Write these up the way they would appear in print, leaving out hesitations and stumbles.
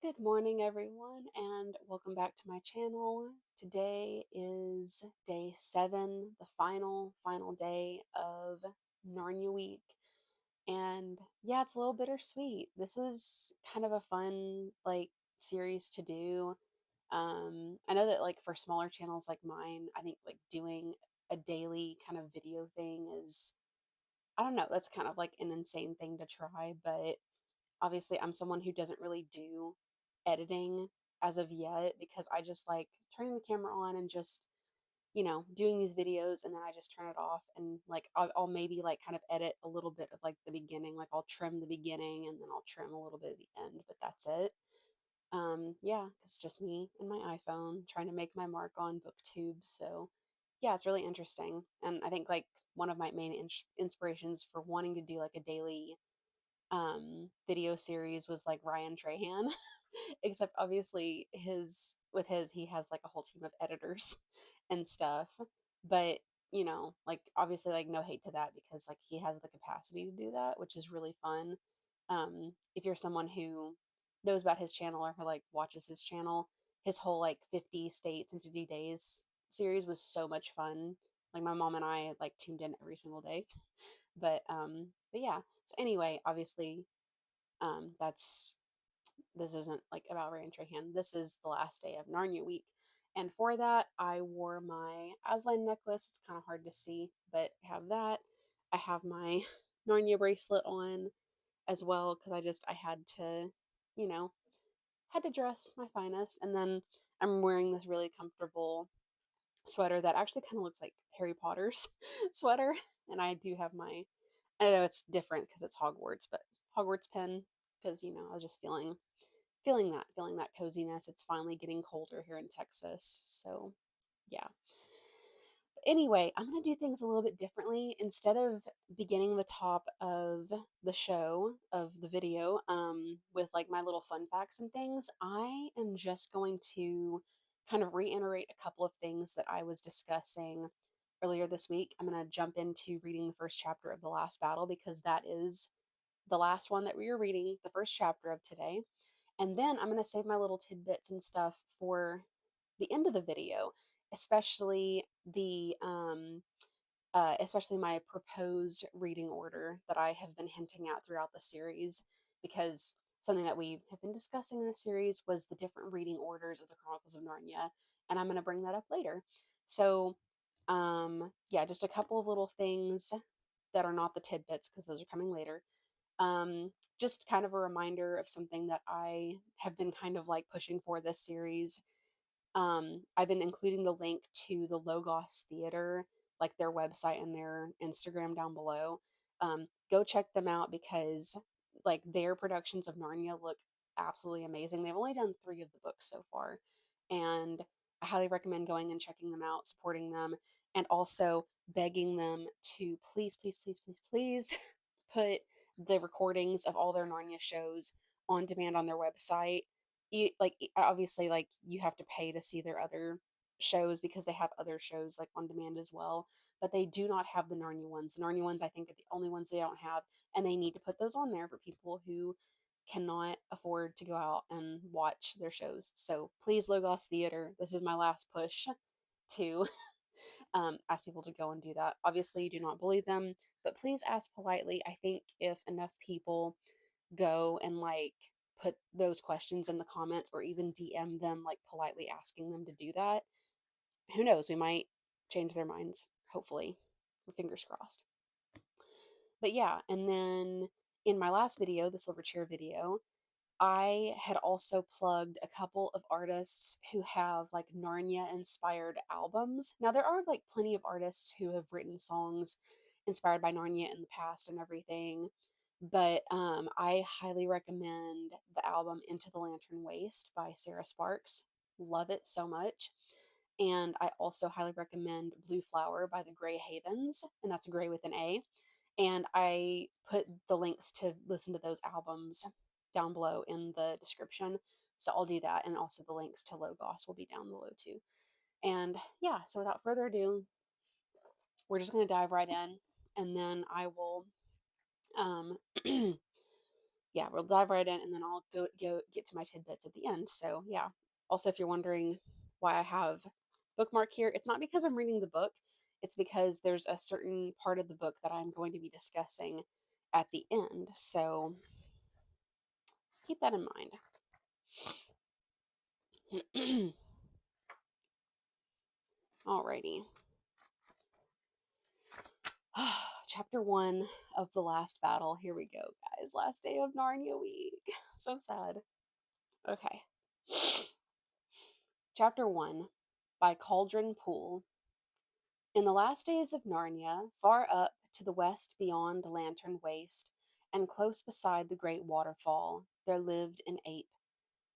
Good morning, everyone, and welcome back to my channel. Today is day 7, the final day of Narnia week. And yeah, it's a little bittersweet. This was kind of a fun, series to do. I know that, like, for smaller channels like mine, I think, like, doing a daily kind of video thing is, I don't know, that's kind of like an insane thing to try, but obviously I'm someone who doesn't really do editing as of yet because I just like turning the camera on and just, doing these videos, and then I just turn it off, and like I'll maybe like kind of edit a little bit of like the beginning, like I'll trim the beginning and then I'll trim a little bit of the end, but that's it. Yeah, it's just me and my iPhone trying to make my mark on booktube. So yeah, it's really interesting. And I think like one of my main inspirations for wanting to do like a daily video series was like Ryan Trahan, except obviously his he has like a whole team of editors and stuff. But like obviously like no hate to that because like he has the capacity to do that, which is really fun. If you're someone who knows about his channel or who like watches his channel, his whole like 50 states and 50 days series was so much fun. Like my mom and I like tuned in every single day. But yeah. So anyway, obviously, that's this isn't like about Ray and Trahan. This is the last day of Narnia week. And for that, I wore my Aslan necklace. It's kind of hard to see, but I have that. I have my Narnia bracelet on as well because I had to, you know, had to dress my finest. And then I'm wearing this really comfortable sweater that actually kind of looks like Harry Potter's sweater. And I do have my, I know it's different because it's Hogwarts, but Hogwarts pin because I was just feeling that coziness. It's finally getting colder here in Texas, so yeah. Anyway, I'm going to do things a little bit differently. Instead of beginning the top of the show, of the video, with like my little fun facts and things, I am just going to kind of reiterate a couple of things that I was discussing earlier this week. I'm going to jump into reading the first chapter of The Last Battle because that is the last one that we are reading, the first chapter of today. And then I'm going to save my little tidbits and stuff for the end of the video, especially especially my proposed reading order that I have been hinting at throughout the series, because something that we have been discussing in the series was the different reading orders of the Chronicles of Narnia, and I'm going to bring that up later. So, yeah, just a couple of little things that are not the tidbits because those are coming later. Just kind of a reminder of something that I have been kind of like pushing for this series. I've been including the link to the Logos Theater, like their website and their Instagram down below. Go check them out because like their productions of Narnia look absolutely amazing. They've only done 3 of the books so far, and I highly recommend going and checking them out, supporting them, and also begging them to please, please, please, please, please put the recordings of all their Narnia shows on demand on their website. Obviously, like you have to pay to see their other shows because they have other shows like on demand as well, but they do not have the Narnia ones. The Narnia ones I think are the only ones they don't have, and they need to put those on there for people who cannot afford to go out and watch their shows. So please, Logos Theater, this is my last push to ask people to go and do that. Obviously, you do not bully them, but please ask politely. I think if enough people go and like put those questions in the comments or even DM them, like politely asking them to do that, who knows? We might change their minds, hopefully. Fingers crossed. But yeah, and then in my last video, the Silver Chair video, I had also plugged a couple of artists who have like Narnia inspired albums. Now, there are like plenty of artists who have written songs inspired by Narnia in the past and everything, but I highly recommend the album Into the Lantern Waste by Sarah Sparks. Love it so much. And I also highly recommend Blue Flower by the Grey Havens, and that's Grey with an A. And I put the links to listen to those albums down below in the description. So I'll do that. And also the links to Logos will be down below too. And yeah, so without further ado, we're just going to dive right in. And then I will, um, yeah, we'll dive right in, and then I'll go get to my tidbits at the end. So yeah. Also, if you're wondering why I have bookmark here, it's not because I'm reading the book. It's because there's a certain part of the book that I'm going to be discussing at the end. So keep that in mind. Alrighty. Chapter 1 of The Last Battle. Here we go, guys. Last day of Narnia week. So sad. Okay. Chapter 1 by Cauldron Pool. In the last days of Narnia, far up to the west beyond Lantern Waste, and close beside the great waterfall, there lived an ape.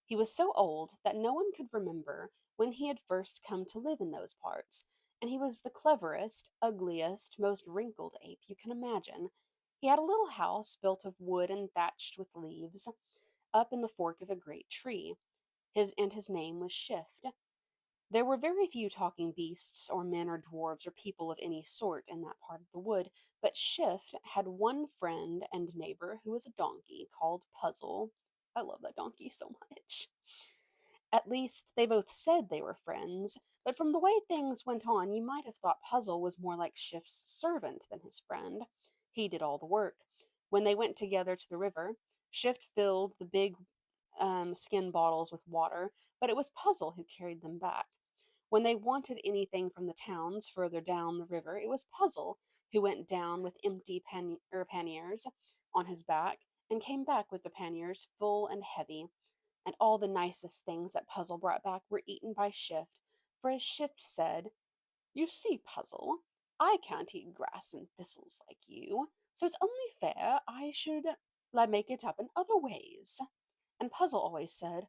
He was so old that no one could remember when he had first come to live in those parts, and he was the cleverest, ugliest, most wrinkled ape you can imagine. He had a little house built of wood and thatched with leaves, up in the fork of a great tree. His name was Shift. There were very few talking beasts, or men, or dwarfs, or people of any sort in that part of the wood, but Shift had one friend and neighbor who was a donkey called Puzzle. I love that donkey so much. At least, they both said they were friends, but from the way things went on, you might have thought Puzzle was more like Shift's servant than his friend. He did all the work. When they went together to the river, Shift filled the big skin bottles with water, but it was Puzzle who carried them back. When they wanted anything from the towns further down the river, it was Puzzle who went down with empty panniers on his back and came back with the panniers full and heavy. And all the nicest things that Puzzle brought back were eaten by Shift, for as Shift said, "You see, Puzzle, I can't eat grass and thistles like you, so it's only fair I should make it up in other ways." And Puzzle always said,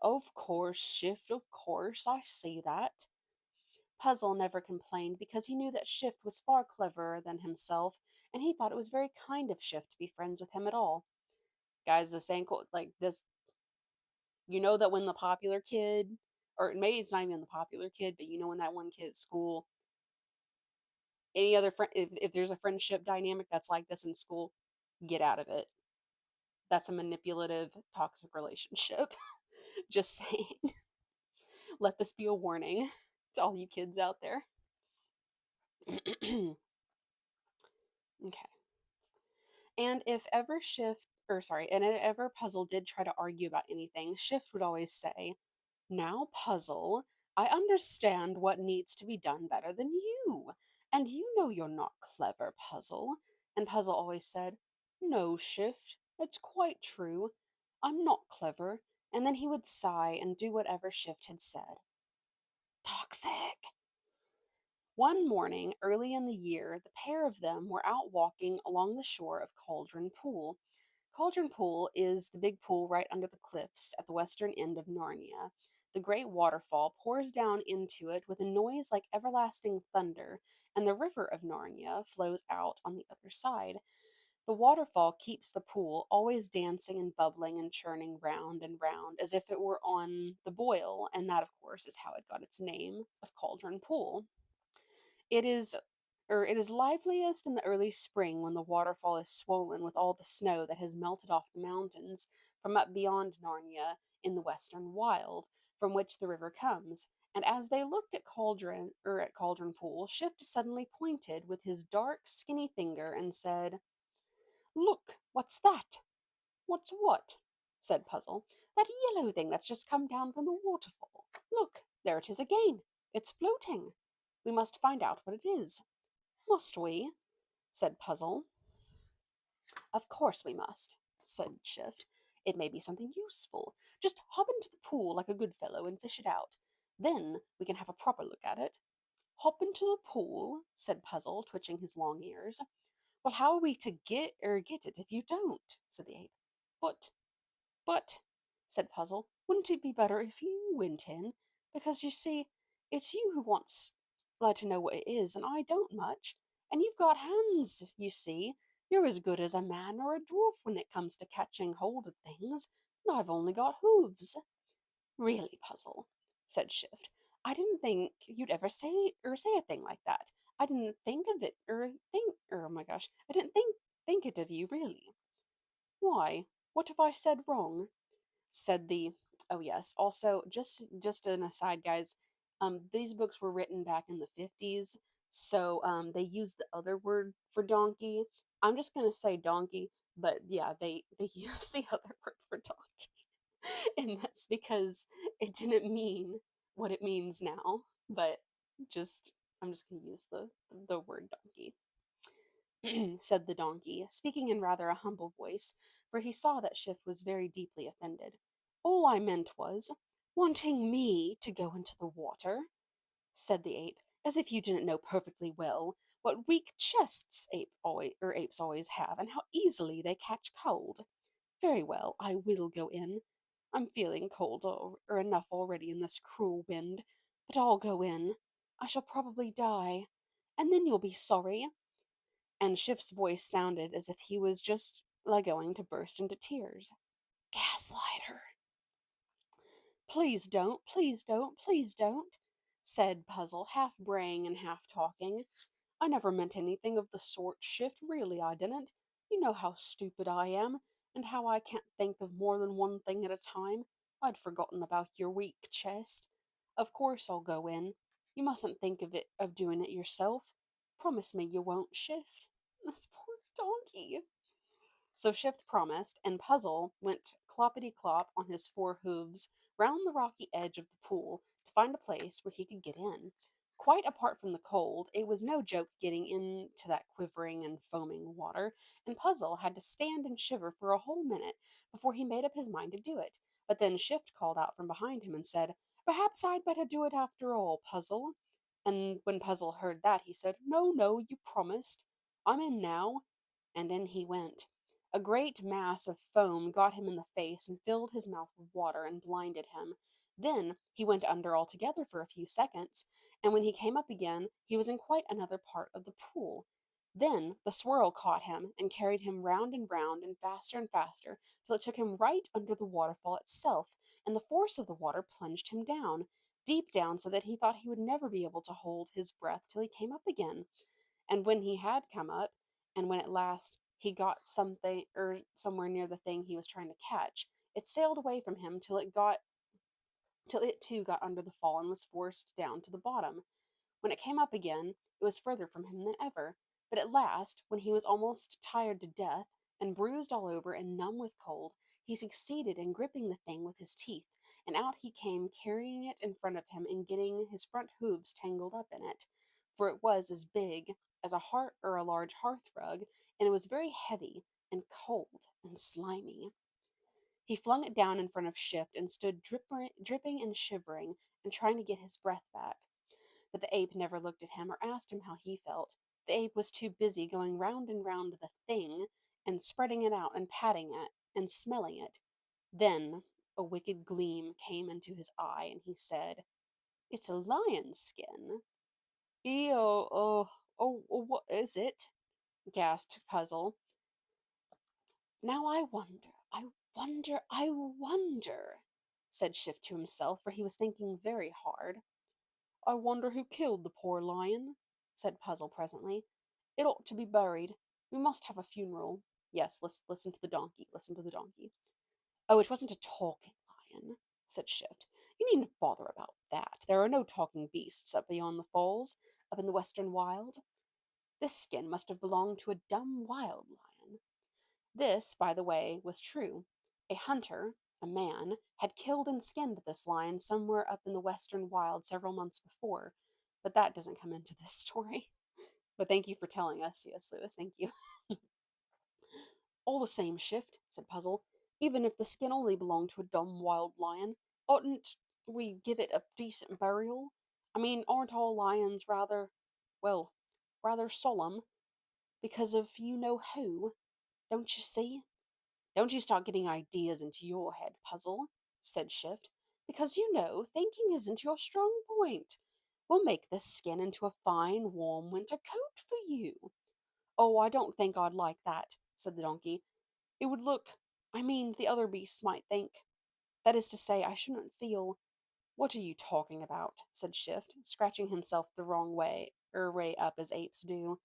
"Of course, Shift, of course, I see that." Puzzle never complained because he knew that Shift was far cleverer than himself, and he thought it was very kind of Shift to be friends with him at all. Guys, this ain't like this. You know that when the popular kid, or maybe it's not even the popular kid, but you know when that one kid at school, any other friend, if there's a friendship dynamic that's like this in school, get out of it. That's a manipulative, toxic relationship. Just saying. Let this be a warning to all you kids out there. Okay. And if ever Shift, or sorry, and if ever Puzzle did try to argue about anything, Shift would always say, "Now, Puzzle, I understand what needs to be done better than you. And you know you're not clever, Puzzle." And Puzzle always said, "No, Shift, it's quite true. I'm not clever." And then he would sigh and do whatever Shift had said. Toxic. One morning, early in the year, the pair of them were out walking along the shore of Cauldron Pool. Cauldron Pool is the big pool right under the cliffs at the western end of Narnia. The great waterfall pours down into it with a noise like everlasting thunder, and the river of Narnia flows out on the other side. The waterfall keeps the pool always dancing and bubbling and churning round and round as if it were on the boil, and that, of course, is how it got its name of Cauldron Pool. It is it is liveliest in the early spring when the waterfall is swollen with all the snow that has melted off the mountains from up beyond Narnia in the western wild, from which the river comes. And as they looked at Cauldron Pool, Shift suddenly pointed with his dark, skinny finger and said, "Look, what's that?" "What's what?" said Puzzle. "That yellow thing that's just come down from the waterfall. Look, there it is again. It's floating. We must find out what it is." "Must we?" said Puzzle. "Of course we must," said Shift. "It may be something useful. Just hop into the pool like a good fellow and fish it out. Then we can have a proper look at it." "Hop into the pool?" said Puzzle, twitching his long ears. "Well, how are we to get it if you don't?" said the ape. "But," said Puzzle, "wouldn't it be better if you went in? Because, you see, it's you who wants to know what it is, and I don't much. And you've got hands, you see. You're as good as a man or a dwarf when it comes to catching hold of things, and I've only got hooves." "Really, Puzzle," said Shift, "I didn't think you'd ever say a thing like that. I didn't think of it, or think, or oh my gosh, I didn't think it of you, really." "Why?" What have I said wrong? Said the Oh yes, also just an aside, guys, these books were written back in the 50s, so they used the other word for donkey. I'm just gonna say donkey, but yeah, they use the other word for donkey. And that's because it didn't mean what it means now, but just I'm just gonna use the word donkey. Said the donkey, speaking in rather a humble voice, for he saw that Shift was very deeply offended. All I meant was, wanting me to go into the water, said the ape, as if you didn't know perfectly well what weak chests apes always have, and how easily they catch cold. Very well, I will go in. I'm feeling cold or enough already in this cruel wind, but I'll go in. I shall probably die, and then you'll be sorry. And Shift's voice sounded as if he was just like going to burst into tears. Gaslight her. Please don't, please don't, please don't, said Puzzle, half braying and half talking. I never meant anything of the sort, Shift, really I didn't. You know how stupid I am, and how I can't think of more than one thing at a time. I'd forgotten about your weak chest. Of course I'll go in. You mustn't think of doing it yourself. Promise me you won't, Shift. This poor donkey. So Shift promised, and Puzzle went cloppity clop on his four hooves round the rocky edge of the pool to find a place where he could get in. Quite apart from the cold, it was no joke getting into that quivering and foaming water, and Puzzle had to stand and shiver for a whole minute before he made up his mind to do it. But then Shift called out from behind him and said, Perhaps I'd better do it after all, Puzzle. And when Puzzle heard that, he said, No, no, you promised. I'm in now. And in he went. A great mass of foam got him in the face and filled his mouth with water and blinded him. Then he went under altogether for a few seconds, and when he came up again, he was in quite another part of the pool. Then the swirl caught him and carried him round and faster, till it took him right under the waterfall itself, and the force of the water plunged him down, deep down, so that he thought he would never be able to hold his breath till he came up again. And when he had come up, and when at last he got something or somewhere near the thing he was trying to catch, it sailed away from him till it too got under the fall and was forced down to the bottom. When it came up again, it was further from him than ever. But at last, when he was almost tired to death, and bruised all over and numb with cold, he succeeded in gripping the thing with his teeth, and out he came carrying it in front of him and getting his front hooves tangled up in it, for it was as big as a heart or a large hearth rug, and it was very heavy and cold and slimy. He flung it down in front of Shift and stood dripping and shivering and trying to get his breath back. But the ape never looked at him or asked him how he felt. The ape was too busy going round and round the thing and spreading it out and patting it and smelling it. Then a wicked gleam came into his eye, and he said, It's a lion's skin. Ew, what is it? Gasped Puzzle. Now I wonder, said Shift to himself, for he was thinking very hard. I wonder who killed the poor lion, said Puzzle presently. It ought to be buried. We must have a funeral. Yes, listen to the donkey. Listen to the donkey. Oh, it wasn't a talking lion, said Shift. You needn't bother about that. There are no talking beasts up beyond the falls, up in the western wild. This skin must have belonged to a dumb wild lion. This, by the way, was true. A hunter, a man, had killed and skinned this lion somewhere up in the western wild several months before, but that doesn't come into this story. But thank you for telling us, C.S. Lewis. Thank you. All the same, Shift, said Puzzle. Even if the skin only belonged to a dumb wild lion, oughtn't we give it a decent burial? I mean, aren't all lions well, rather solemn because of you know who? Don't you see? Don't you start getting ideas into your head, Puzzle, said Shift, because you know thinking isn't your strong point. We'll make this skin into a fine, warm winter coat for you. Oh, I don't think I'd like that, said the donkey. It would look, the other beasts might think. That is to say, I shouldn't feel. What are you talking about? Said Shift, scratching himself the wrong way up as apes do.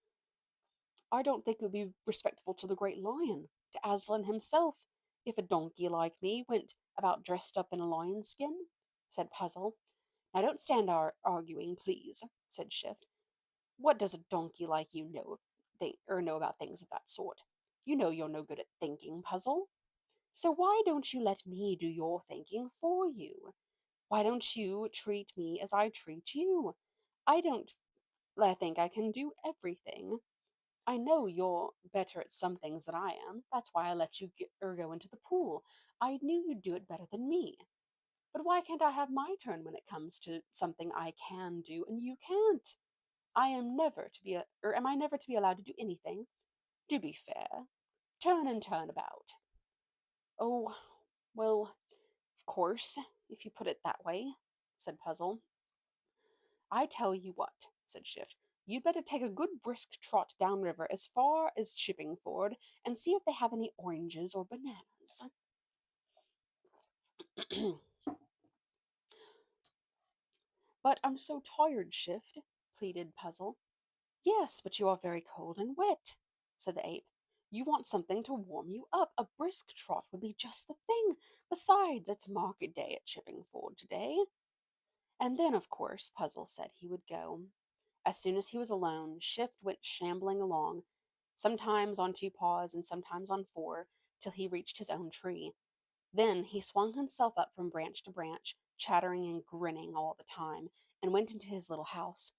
I don't think it would be respectful to the great lion, to Aslan himself, if a donkey like me went about dressed up in a lion's skin?" said Puzzle. "Now don't stand arguing, please," said Shift. "What does a donkey like you know know about things of that sort? You know you're no good at thinking, Puzzle. So why don't you let me do your thinking for you? Why don't you treat me as I treat you? I don't I think I can do everything. I know you're better at some things than I am. That's why I let you go into the pool. I knew you'd do it better than me. But why can't I have my turn when it comes to something I can do and you can't? I am never to be or am I never to be allowed to do anything? Do be fair. Turn and turn about." "Oh, well, of course, if you put it that way," said Puzzle. "I tell you what," said Shift. "You'd better take a good brisk trot downriver as far as Shippingford and see if they have any oranges or bananas." "But I'm so tired, Shift," pleaded Puzzle. "Yes, but you are very cold and wet," said the ape. "You want something to warm you up. A brisk trot would be just the thing. Besides, it's market day at Chippingford today." And then, of course, Puzzle said he would go. As soon as he was alone, Shift went shambling along, sometimes on two paws and sometimes on four, till he reached his own tree. Then he swung himself up from branch to branch, chattering and grinning all the time, and went into his little house.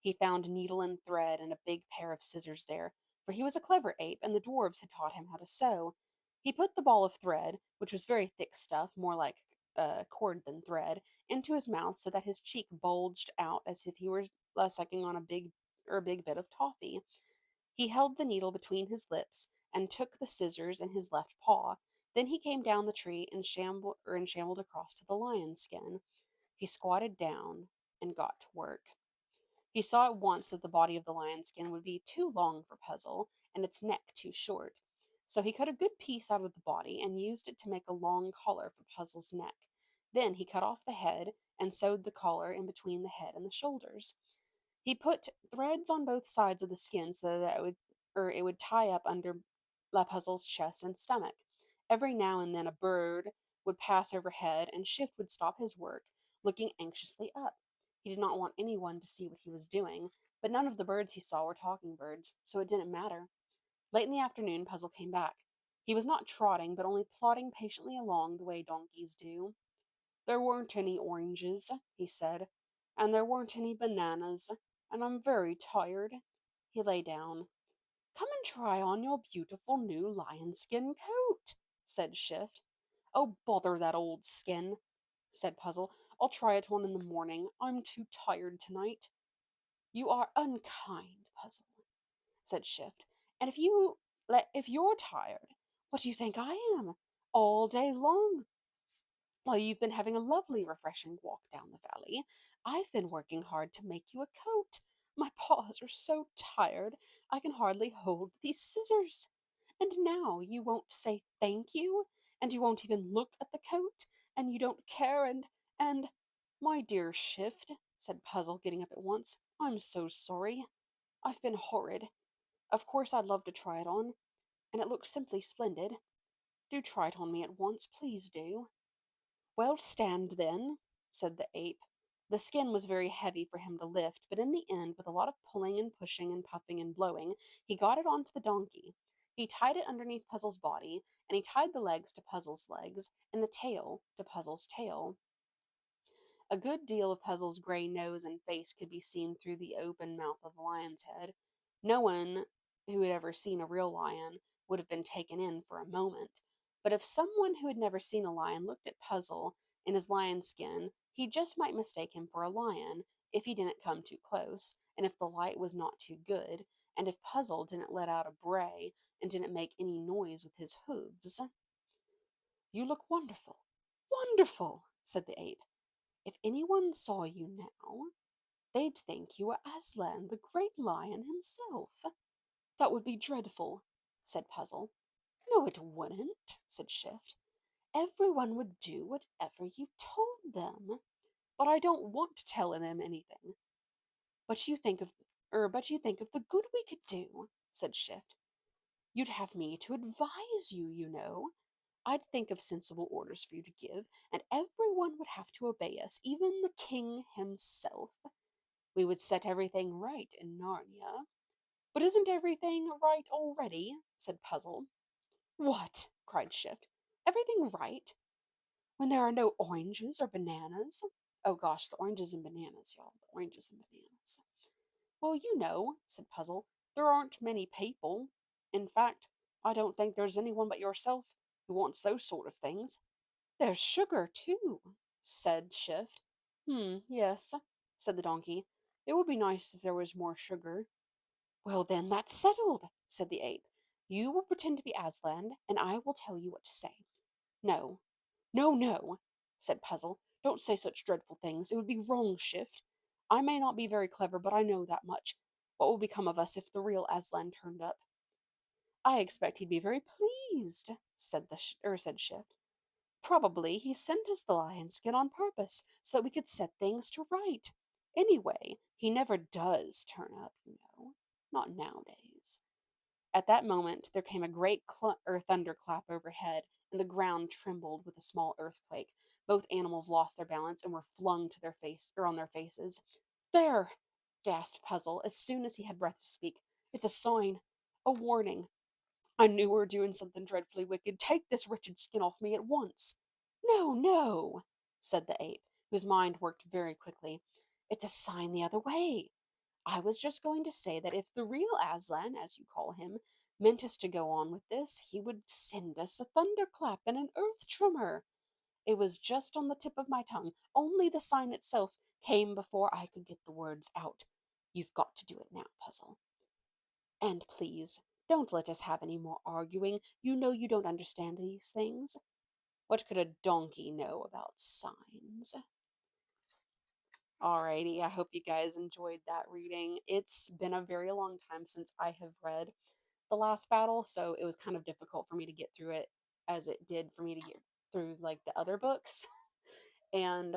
He found needle and thread and a big pair of scissors there, for he was a clever ape, and the dwarfs had taught him how to sew. He put the ball of thread, which was very thick stuff, more like cord than thread, into his mouth so that his cheek bulged out as if he were sucking on a big bit of toffee. He held the needle between his lips and took the scissors in his left paw. Then he came down the tree and shambled across to the lion's skin. He squatted down and got to work. He saw at once that the body of the lion's skin would be too long for Puzzle and its neck too short. So he cut a good piece out of the body and used it to make a long collar for Puzzle's neck. Then he cut off the head and sewed the collar in between the head and the shoulders. He put threads on both sides of the skin so that it would tie up under La Puzzle's chest and stomach. Every now and then a bird would pass overhead, and Shift would stop his work, looking anxiously up. He did not want anyone to see what he was doing, but none of the birds he saw were talking birds, so it didn't matter. Late in the afternoon, Puzzle came back. He was not trotting, but only plodding patiently along the way donkeys do. "There weren't any oranges," he said, "and there weren't any bananas, and I'm very tired." He lay down. "Come and try on your beautiful new lion skin coat," said Shift. "Oh, bother that old skin," said Puzzle. "I'll try it on in the morning. I'm too tired tonight." "You are unkind, Puzzle," said Shift. "And if you're tired, what do you think I am? All day long, while you've been having a lovely, refreshing walk down the valley, I've been working hard to make you a coat. My paws are so tired I can hardly hold these scissors. And now you won't say thank you, and you won't even look at the coat, and you don't care, and my dear Shift," said Puzzle, getting up at once, "I'm so sorry. I've been horrid. Of course I'd love to try it on, and it looks simply splendid. Do try it on me at once, please do." "Well, stand then," said the ape. The skin was very heavy for him to lift, but in the end, with a lot of pulling and pushing and puffing and blowing, he got it onto the donkey. He tied it underneath Puzzle's body, and he tied the legs to Puzzle's legs, and the tail to Puzzle's tail. A good deal of Puzzle's gray nose and face could be seen through the open mouth of the lion's head. No one who had ever seen a real lion would have been taken in for a moment. But if someone who had never seen a lion looked at Puzzle in his lion skin, he just might mistake him for a lion if he didn't come too close, and if the light was not too good, and if Puzzle didn't let out a bray and didn't make any noise with his hooves. "You look wonderful, wonderful," said the ape. "If anyone saw you now, they'd think you were Aslan, the great lion himself." "That would be dreadful," said Puzzle. "No, it wouldn't," said Shift. "Everyone would do whatever you told them. But I don't want to tell them anything." "But you think of the good we could do," said Shift. "You'd have me to advise you, you know. I'd think of sensible orders for you to give, and everyone would have to obey us, even the king himself. We would set everything right in Narnia. But isn't everything right already? Said Puzzle. What? Cried Shift. Everything right? When there are no oranges or bananas? Oh gosh, the oranges and bananas, y'all. The oranges and bananas. Well, you know, said Puzzle, there aren't many people. In fact, I don't think there's anyone but yourself who wants those sort of things. There's sugar, too, said Shift. Yes, said the donkey. It would be nice if there was more sugar. Well, then, that's settled, said the ape. You will pretend to be Aslan, and I will tell you what to say. No, no, no, said Puzzle. Don't say such dreadful things. It would be wrong, Shift. I may not be very clever, but I know that much. What would become of us if the real Aslan turned up? I expect he'd be very pleased, said Shift. Probably he sent us the lion skin on purpose so that we could set things to right. Anyway, he never does turn up, you know. Not nowadays. At that moment there came a great thunderclap overhead, and the ground trembled with a small earthquake. Both animals lost their balance and were flung to on their faces. There, gasped Puzzle as soon as he had breath to speak. It's a sign, a warning. I knew we were doing something dreadfully wicked. Take this wretched skin off me at once. No, no, said the ape, whose mind worked very quickly. It's a sign the other way. I was just going to say that if the real Aslan, as you call him, meant us to go on with this, he would send us a thunderclap and an earth tremor. It was just on the tip of my tongue. Only the sign itself came before I could get the words out. You've got to do it now, Puzzle. And please, don't let us have any more arguing. You know you don't understand these things. What could a donkey know about signs? Alrighty, I hope you guys enjoyed that reading. It's been a very long time since I have read The Last Battle, so it was kind of difficult for me to get through it as it did for me to get through like the other books. And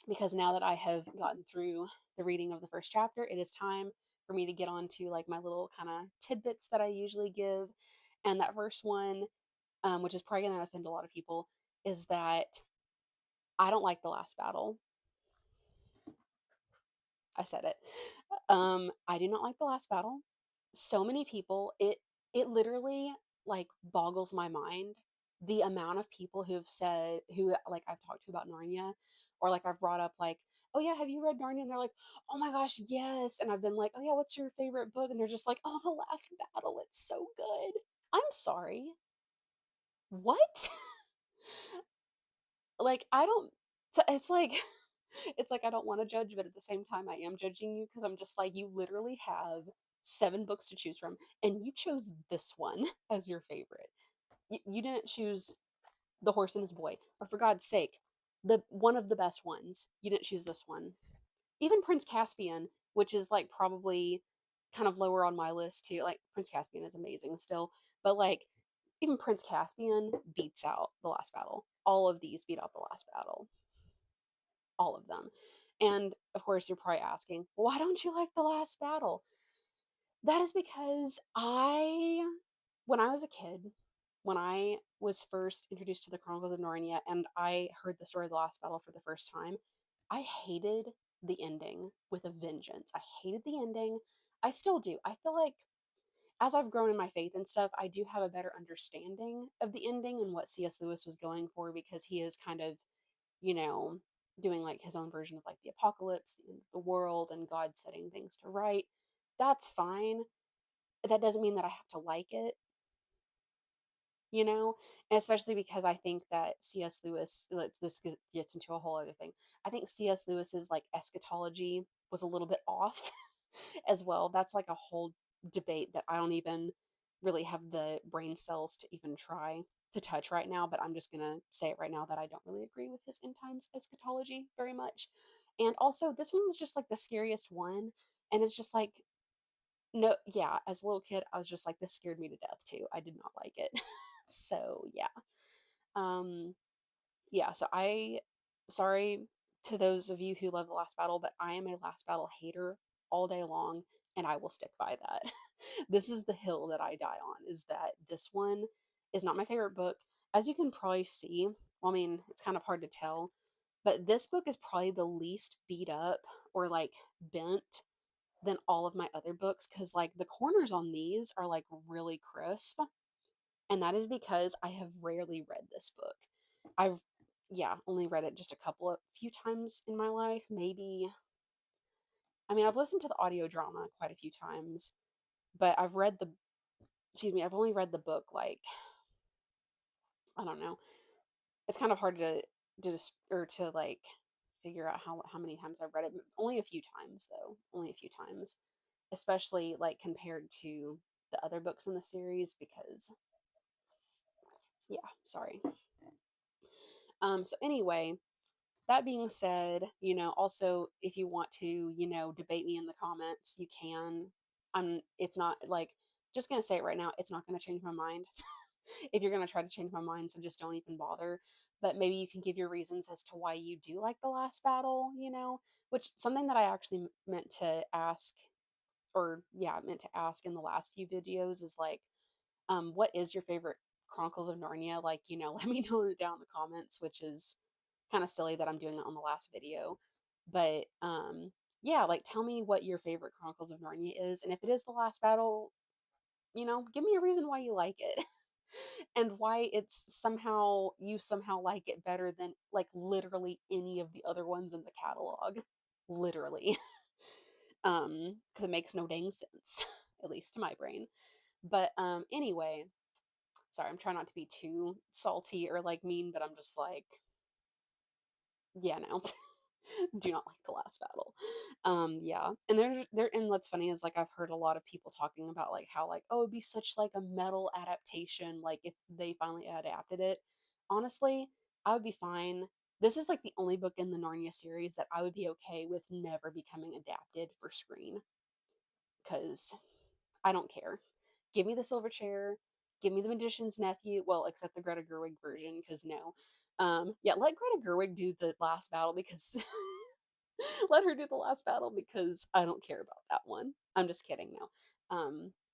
because now that I have gotten through the reading of the first chapter, it is time for me to get on to like my little kind of tidbits that I usually give. And that first one, which is probably going to offend a lot of people, is that I don't like The Last Battle. I said it. I do not like The Last Battle. So many people, it literally like boggles my mind the amount of people who have said who like I've talked to about Narnia, or like I've brought up like, oh yeah, have you read Narnia? And they're like, oh my gosh, yes. And I've been like, oh yeah, what's your favorite book? And they're just like, oh, The Last Battle, it's so good. I'm sorry. What? Like I don't. So it's like it's like I don't want to judge, but at the same time, I am judging you because I'm just like, you literally have 7 books to choose from, and you chose this one as your favorite. You didn't choose The Horse and His Boy, or for God's sake, the one of the best ones. You didn't choose this one. Even Prince Caspian, which is like probably kind of lower on my list too. Like Prince Caspian is amazing still, but like even Prince Caspian beats out The Last Battle. All of these beat out The Last Battle, all of them. And of course, you're probably asking, why don't you like The Last Battle? That is because when I was a kid, when I was first introduced to the Chronicles of Narnia and I heard the story of The Last Battle for the first time, I hated the ending with a vengeance. I hated the ending. I still do. I feel like as I've grown in my faith and stuff, I do have a better understanding of the ending and what C.S. Lewis was going for, because he is kind of, you know, doing like his own version of like the apocalypse, the end of the world, and God setting things to right. That's fine. That doesn't mean that I have to like it, you know, and especially because I think that C.S. Lewis, like, this gets into a whole other thing. I think C.S. Lewis's like eschatology was a little bit off as well. That's like a whole debate that I don't even really have the brain cells to even try to touch right now, but I'm just going to say it right now that I don't really agree with his end times eschatology very much. And also, this one was just like the scariest one. And it's just like, no, yeah, as a little kid, I was just like, this scared me to death too. I did not like it. So, yeah. Um, yeah, so sorry to those of you who love The Last Battle, but I am a Last Battle hater all day long, and I will stick by that. This is the hill that I die on, is that this one is not my favorite book. As you can probably see, well, I mean, it's kind of hard to tell, but this book is probably the least beat up or like bent than all of my other books because like the corners on these are like really crisp. And that is because I have rarely read this book. I've, yeah, only read it just a few times in my life. Maybe, I mean, I've listened to the audio drama quite a few times, but I've only read the book like, I don't know. It's kind of hard to just, or to like figure out how many times I've read it. Only a few times though, only a few times, especially like compared to the other books in the series because, yeah, sorry. So anyway, that being said, also if you want to, debate me in the comments, you can. It's not like, just gonna say it right now, it's not gonna change my mind. If you're gonna try to change my mind, so just don't even bother. But maybe you can give your reasons as to why you do like the last battle, which something that I actually meant to ask, or yeah, meant to ask in the last few videos is like, what is your favorite Chronicles of Narnia? Like, let me know down in the comments, which is kind of silly that I'm doing it on the last video. But yeah, like tell me what your favorite Chronicles of Narnia is. And if it is the last battle, give me a reason why you like it. And why you somehow like it better than like literally any of the other ones in the catalog. Literally. Because it makes no dang sense, at least to my brain. But anyway, sorry, I'm trying not to be too salty or like mean, but I'm just like, yeah, no. Do not like the last battle. Yeah. And and what's funny is like I've heard a lot of people talking about like how like, oh, it'd be such like a metal adaptation, like if they finally adapted it. Honestly, I would be fine. This is like the only book in the Narnia series that I would be okay with never becoming adapted for screen. Cause I don't care. Give me the silver chair. Give me the magician's nephew. Well, except the Greta Gerwig version, because no. Yeah, let Greta Gerwig do the last battle because let her do the last battle because I don't care about that one. I'm just kidding now.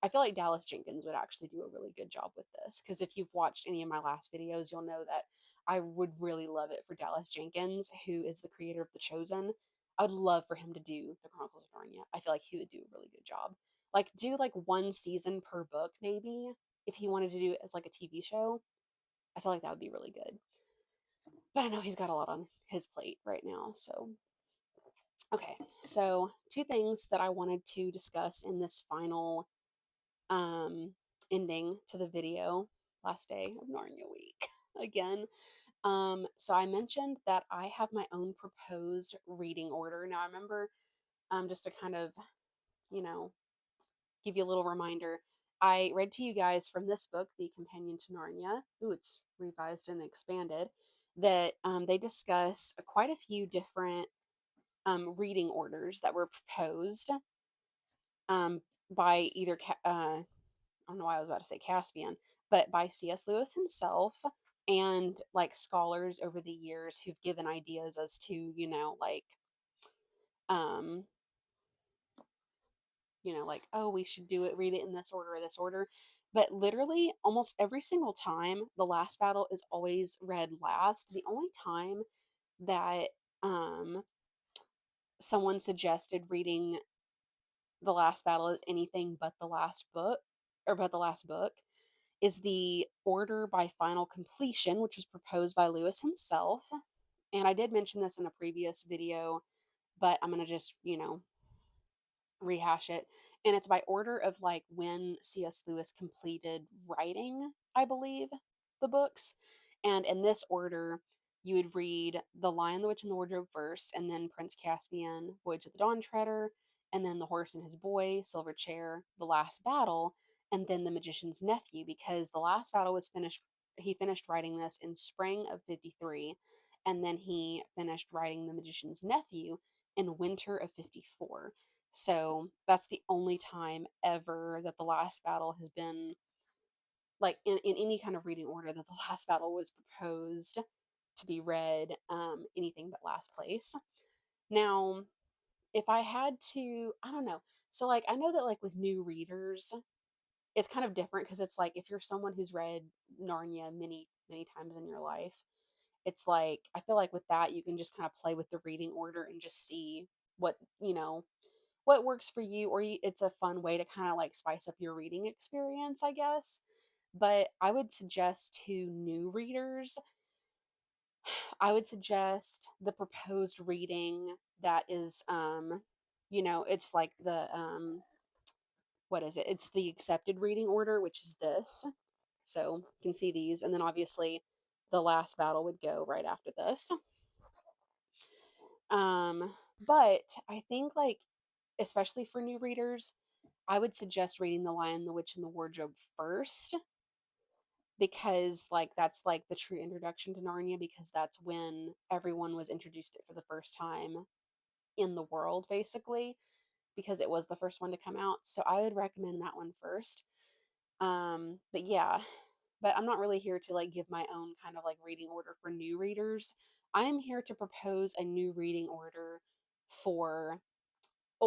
I feel like Dallas Jenkins would actually do a really good job with this because if you've watched any of my last videos, you'll know that I would really love it for Dallas Jenkins, who is the creator of The Chosen. I would love for him to do the Chronicles of Narnia. I feel like he would do a really good job. Like do like one season per book, maybe if he wanted to do it as like a TV show. I feel like that would be really good. But I know he's got a lot on his plate right now, so okay, so two things that I wanted to discuss in this final um, ending to the video, last day of Narnia week again. So I mentioned that I have my own proposed reading order. Now I remember, just to kind of, you know, give you a little reminder, I read to you guys from this book, The Companion to Narnia. Ooh, it's revised and expanded. That they discuss quite a few different reading orders that were proposed um, by either I don't know why I was about to say Caspian, but by C.S. Lewis himself and like scholars over the years who've given ideas as to um like, oh, we should read it in this order or this order. But literally almost every single time the last battle is always read last. The only time that um someone suggested reading the last battle is anything but the last book, or but the last book, is the order by final completion, which was proposed by Lewis himself. And I did mention this in a previous video, but I'm going to just, rehash it. And it's by order of like when C.S. Lewis completed writing, I believe, the books. And in this order, you would read The Lion, the Witch, and the Wardrobe first, and then Prince Caspian, Voyage of the Dawn Treader, and then The Horse and His Boy, Silver Chair, The Last Battle, and then The Magician's Nephew, because The Last Battle was finished, he finished writing this in spring of 53, and then he finished writing The Magician's Nephew in winter of 54. So that's the only time ever that the last battle has been like in any kind of reading order that the last battle was proposed to be read, anything but last place. Now, if I had to, I don't know. So like I know that like with new readers, it's kind of different because it's like if you're someone who's read Narnia many, many times in your life, it's like I feel like with that you can just kind of play with the reading order and just see what, what works for you, or it's a fun way to kind of like spice up your reading experience, I guess. But I would suggest to new readers, I would suggest the proposed reading that is, it's like the, what is it? It's the accepted reading order, which is this. So you can see these. And then obviously the last battle would go right after this. But I think, like, especially for new readers, I would suggest reading The Lion, the Witch, and the Wardrobe first, because like that's like the true introduction to Narnia, because that's when everyone was introduced it for the first time in the world, basically, because it was the first one to come out. So I would recommend that one first. But yeah, but I'm not really here to like give my own kind of like reading order for new readers. I'm here to propose a new reading order for